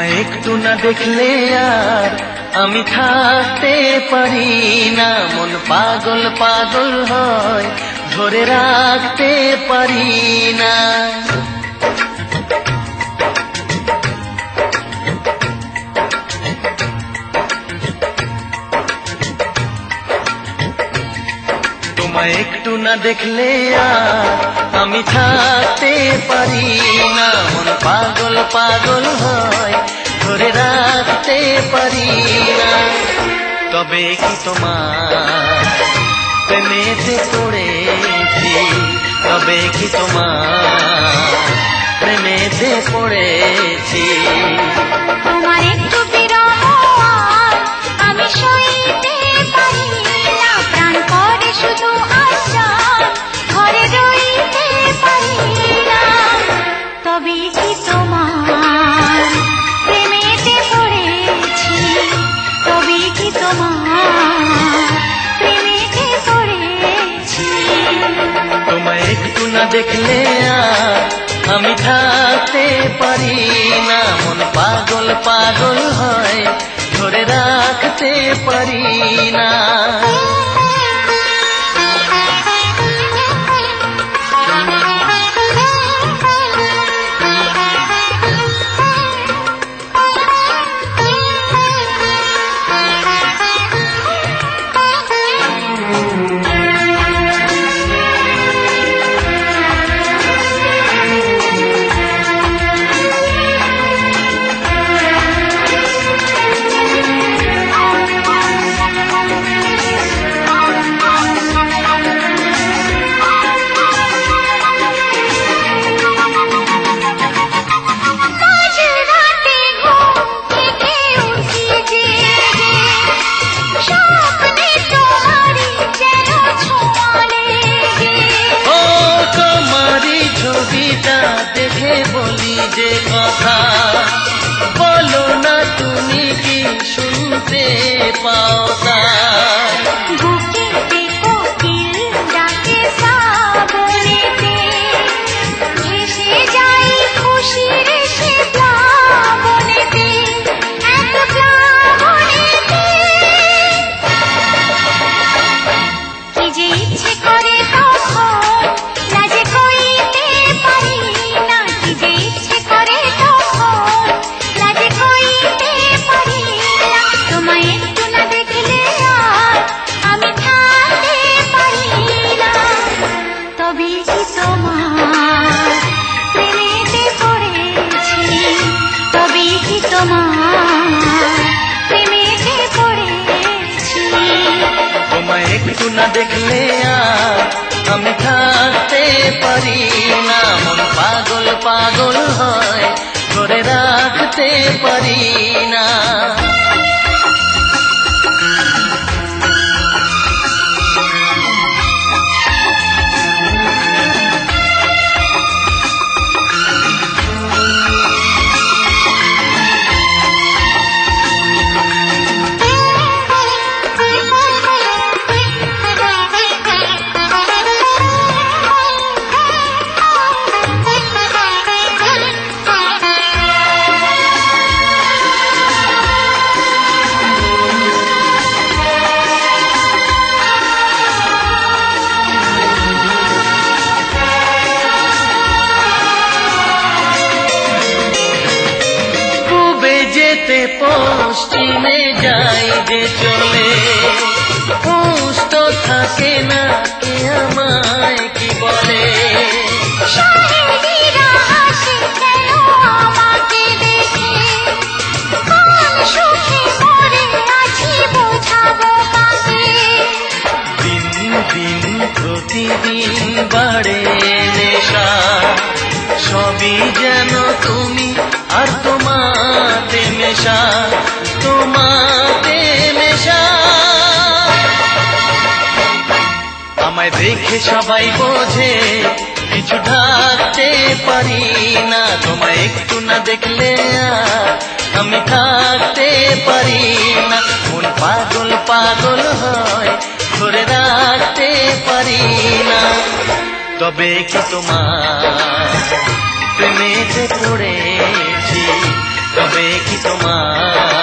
তোমায় একটু না দেখলে আর আমি থাকতে পারি না, মন পাগল পাগল হয়, ধরে রাখতে পারি না। তোমায় একটু না দেখলে আর আমি থাকতে পারি না, মন পাগল পাগল হয়, ধরে রাখতে পারি না। তবে কি তোমার প্রেমেতে পড়েছি, তবে কি তোমার প্রেমেতে পড়েছি। তোমার একটু বিরহ আমি সইতে পারি না, প্রাণ করে শুধু আশা, ঘরে রইতে পারি না। তবে কি তোমার প্রেমেতে পড়েছি, তবে কি তোমার প্রেমেতে পড়েছি। তোমায় একটু না দেখলে আর আমি থাকতে পারি না, মন পাগল পাগল হয়, ধরে রাখতে পারি না। দেখে বলি যে কথা, বলো না তুমি কি শুনতে পাও তা। বুকেতে কোকিল ডাকে শ্রাবণেতে, ভেসে যাই খুশির সে প্লাবনেতে, এক প্লাবনেতে। কি যে ইচ্ছে করে তখন লাজে কইতে পারি না, কি যে ইচ্ছে করে তখন লাজে কইতে পারি না। তোমায় একটু না দেখলে আর আমি থাকতে পারি না, তবে কি তোমার প্রেমেতে পড়েছি, তবে কি তোমার প্রেমেতে পড়েছি। তোমায় একটু না দেখলে আর আমি থাকতে পারি না, মন পাগল পাগল হয়, ধরে রাখতে পারি না। পশ্চিমে যাই যে চলে, হুঁশ তো থাকে না, কে আমায় কি বলে। শাহেদিরা হাসে কেন আমাকে দেখে, কোন সুখে পড়ে আছি বোঝাবো কাকে। দিন দিন প্রতিদিন বাড়ে নেশা, সবই যেন তুমি আর তোমাতে মেশা, তোমাতে মেশা। আমায় দেখে সবাই বোঝে কিছু ঢাকতে পারি না, তোমায় একটু না দেখলে আর আমি থাকতে পারি না, মন পাগল পাগল হয়, ধরে রাখতে পারি না। তবে কি তোমার প্রেমেতে পড়েছি, তবে কি তোমার